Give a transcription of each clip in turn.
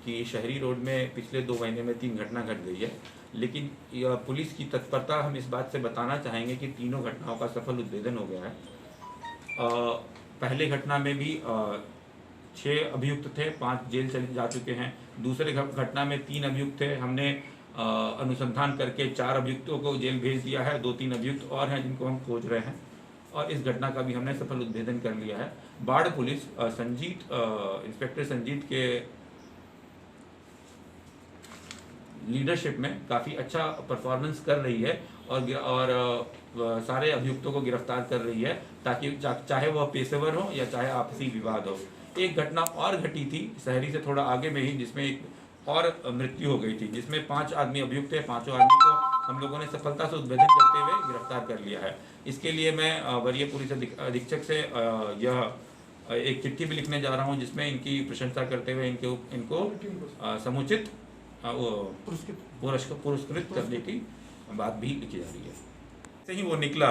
कि शहरी रोड में पिछले 2 महीने में 3 घटना घट गई है, लेकिन पुलिस की तत्परता हम इस बात से बताना चाहेंगे कि तीनों घटनाओं का सफल उद्भेदन हो गया है। पहले घटना में भी 6 अभियुक्त थे, 5 जेल चले जा चुके हैं। दूसरे घटना में 3 अभियुक्त थे, हमने अनुसंधान करके 4 अभियुक्तों को जेल भेज दिया है। 2-3 अभियुक्त और हैं जिनको हम खोज रहे हैं, और इस घटना का भी हमने सफल उद्भेदन कर लिया है। बाढ़ पुलिस इंस्पेक्टर संजीत के लीडरशिप में काफ़ी अच्छा परफॉर्मेंस कर रही है और सारे अभियुक्तों को गिरफ्तार कर रही है, ताकि चाहे वह पेशेवर हो या चाहे आपसी विवाद हो। एक घटना और घटी थी शहरी से थोड़ा आगे में ही, जिसमें एक और मृत्यु हो गई थी, जिसमें 5 आदमी अभियुक्त थे। 5 आदमी को हम लोगों ने सफलता से उद्भेदन करते हुए गिरफ्तार कर लिया है। इसके लिए मैं वरीय पुलिस अधीक्षक से यह एक चिट्ठी भी लिखने जा रहा हूं, जिसमें इनकी प्रशंसा करते हुए इनको समुचित पुरस्कृत करने की बात भी लिखी जा रही है। से ही वो निकला,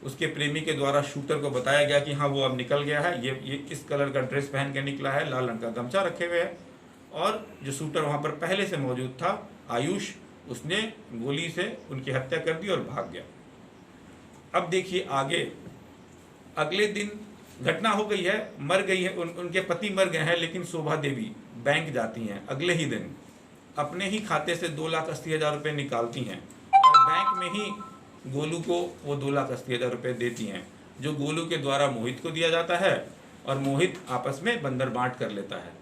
उसके प्रेमी के द्वारा शूटर को बताया गया कि हाँ वो अब निकल गया है, ये इस कलर का ड्रेस पहन के निकला है, लाल रंग का गमछा रखे हुए है, और जो शूटर वहाँ पर पहले से मौजूद था आयुष, उसने गोली से उनकी हत्या कर दी और भाग गया। अब देखिए आगे, अगले दिन घटना हो गई है, मर गई है, उनके पति मर गए हैं, लेकिन शोभा देवी बैंक जाती हैं। अगले ही दिन अपने ही खाते से 2,80,000 रुपये निकालती हैं और बैंक में ही गोलू को वो 2,80,000 रुपये देती हैं, जो गोलू के द्वारा मोहित को दिया जाता है, और मोहित आपस में बंदर बांट कर लेता है।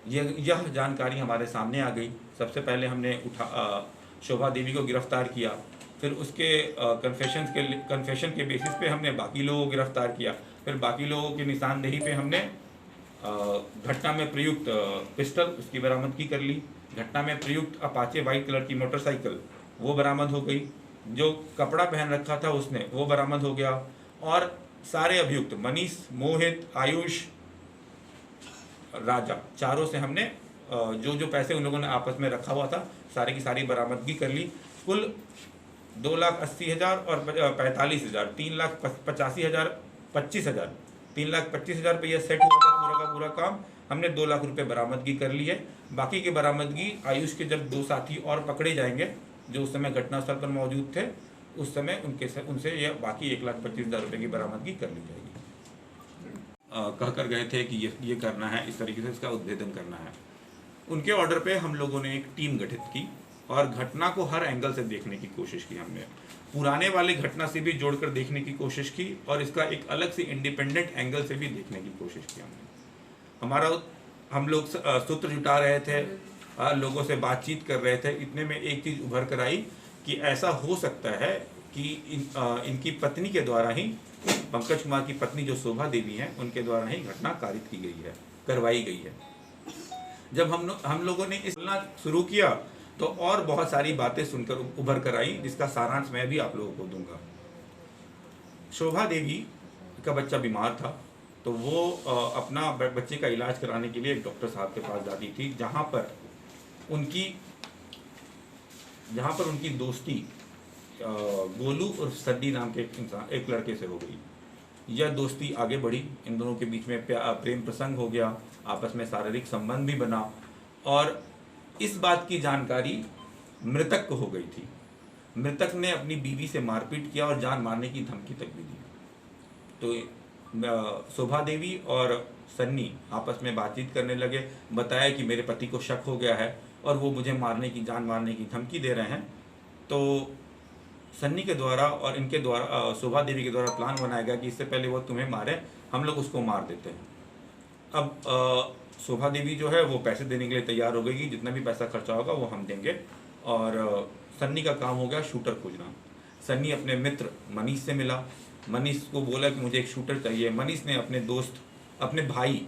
यह जानकारी हमारे सामने आ गई। सबसे पहले हमने शोभा देवी को गिरफ्तार किया, फिर उसके कन्फेशन के बेसिस पे हमने बाकी लोगों को गिरफ्तार किया, फिर बाकी लोगों की निशानदेही पे हमने घटना में प्रयुक्त पिस्टल उसकी बरामदगी कर ली। घटना में प्रयुक्त अपाचे वाइट कलर की मोटरसाइकिल वो बरामद हो गई। जो कपड़ा पहन रखा था उसने वो बरामद हो गया, और सारे अभियुक्त मनीष, मोहित, आयुष, राजा, चारों से हमने जो पैसे उन लोगों ने आपस में रखा हुआ था सारे की सारी बरामदगी कर ली। कुल 2,80,000 और 45,000, 3,85,000, 25,000, 3,25,000 रुपये सेट हुआ था पूरा का पूरा काम। हमने 2 लाख रुपये बरामदगी कर ली है। बाकी की बरामदगी आयुष के जब 2 साथी और पकड़े जाएंगे जो उस समय घटनास्थल पर मौजूद थे, उस समय उनसे यह बाकी 1,25,000 रुपये की बरामदगी कर ली जाएगी। कह कर गए थे कि ये करना है, इस तरीके से इसका उद्भेदन करना है। उनके ऑर्डर पे हम लोगों ने एक टीम गठित की और घटना को हर एंगल से देखने की कोशिश की। हमने पुराने वाले घटना से भी जोड़कर देखने की कोशिश की और इसका एक अलग से इंडिपेंडेंट एंगल से भी देखने की कोशिश की हमने। हम लोग सूत्र जुटा रहे थे, लोगों से बातचीत कर रहे थे। इतने में एक चीज़ उभर कर आई कि ऐसा हो सकता है कि इनकी पत्नी के द्वारा ही, पंकज कुमार की पत्नी जो शोभा देवी हैं, उनके द्वारा ही घटना कारित की गई है, करवाई गई है। जब हम लोगों ने इस तुलना शुरू किया तो और बहुत सारी बातें सुनकर उभर कर आई, जिसका सारांश मैं भी आप लोगों को दूंगा। शोभा देवी का बच्चा बीमार था, तो वो अपना बच्चे का इलाज कराने के लिए एक डॉक्टर साहब के पास जाती थी, जहाँ पर उनकी दोस्ती गोलू और सड्डी नाम के एक लड़के से हो गई। यह दोस्ती आगे बढ़ी, इन दोनों के बीच में प्रेम प्रसंग हो गया, आपस में शारीरिक संबंध भी बना, और इस बात की जानकारी मृतक को हो गई थी। मृतक ने अपनी बीवी से मारपीट किया और जान मारने की धमकी तक भी दी। तो शोभा देवी और सन्नी आपस में बातचीत करने लगे, बताया कि मेरे पति को शक हो गया है और वो मुझे जान मारने की धमकी दे रहे हैं। तो सन्नी के द्वारा और इनके द्वारा, शोभा देवी के द्वारा प्लान बनाया गया कि इससे पहले वो तुम्हें मारे, हम लोग उसको मार देते हैं। अब शोभा देवी जो है वो पैसे देने के लिए तैयार हो गई कि जितना भी पैसा खर्चा होगा वो हम देंगे, और सन्नी का काम हो गया शूटर खोजना। सन्नी अपने मित्र मनीष से मिला, मनीष को बोला कि मुझे एक शूटर चाहिए। मनीष ने अपने दोस्त, अपने भाई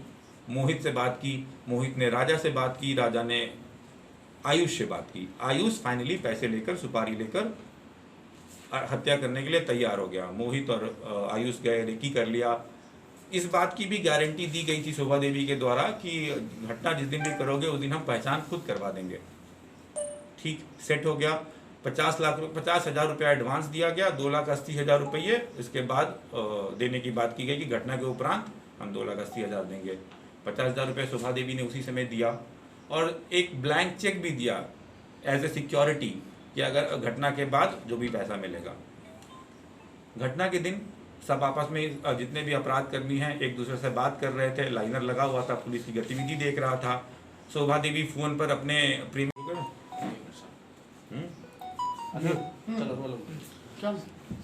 मोहित से बात की, मोहित ने राजा से बात की, राजा ने आयुष से बात की। आयुष फाइनली पैसे लेकर, सुपारी लेकर हत्या करने के लिए तैयार हो गया। मोहित और आयुष गए, रेकी कर लिया। इस बात की भी गारंटी दी गई थी शोभा देवी के द्वारा कि घटना जिस दिन भी करोगे उस दिन हम पहचान खुद करवा देंगे। ठीक सेट हो गया। 50,000 रुपया एडवांस दिया गया, 2,80,000 रुपये इसके बाद देने की बात की गई कि घटना के उपरांत हम 2,80,000 देंगे। 50,000 रुपये शोभा देवी ने उसी समय दिया। और एक ब्लैंक चेक भी दिया एज ए सिक्योरिटी कि अगर घटना के बाद जो भी पैसा मिलेगा। घटना के दिन सब आपस में जितने भी अपराध कर्मी हैं एक दूसरे से बात कर रहे थे, लाइनर लगा हुआ था, पुलिस की गतिविधि देख रहा था। शोभा देवी फोन पर अपने प्रेमी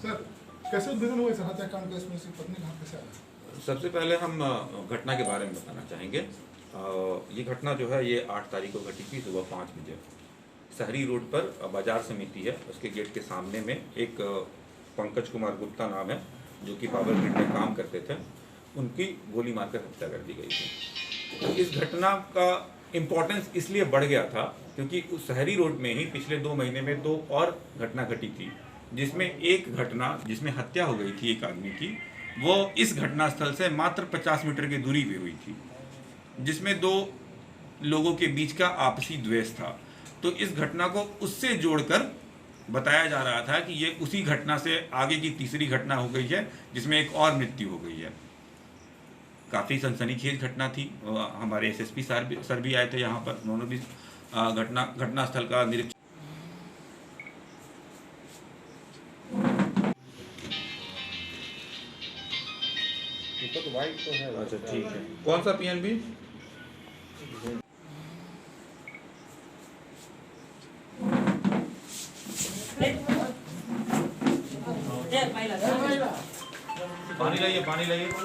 सर कैसे उद्भेदन हुआ इस हत्याकांड केस में, इसकी पत्नी कहाँ कैसे आया? सबसे पहले हम घटना के बारे में बताना चाहेंगे। ये घटना जो है ये 8 तारीख को घटी थी सुबह 5 बजे। शहरी रोड पर बाजार समिति है, उसके गेट के सामने में एक पंकज कुमार गुप्ता नाम है जो कि पावर ग्रिड में काम करते थे, उनकी गोली मारकर हत्या कर दी गई थी। इस घटना का इम्पोर्टेंस इसलिए बढ़ गया था क्योंकि उस शहरी रोड में ही पिछले 2 महीने में 2 और घटना घटी थी, जिसमें एक घटना जिसमें हत्या हो गई थी एक आदमी की, वो इस घटना स्थल से मात्र 50 मीटर की दूरी पे हुई थी, जिसमें 2 लोगों के बीच का आपसी द्वेष था। तो इस घटना को उससे जोड़कर बताया जा रहा था कि ये उसी घटना से आगे की तीसरी घटना हो गई है जिसमें एक और मृत्यु हो गई है। काफ़ी सनसनीखेज घटना थी। हमारे एसएसपी सर भी आए थे यहाँ पर, उन्होंने भी घटना स्थल का निरीक्षण। वाइट तो है। अच्छा ठीक है, कौन सा पीएनबी? पानी लाइए, पानी लाइए।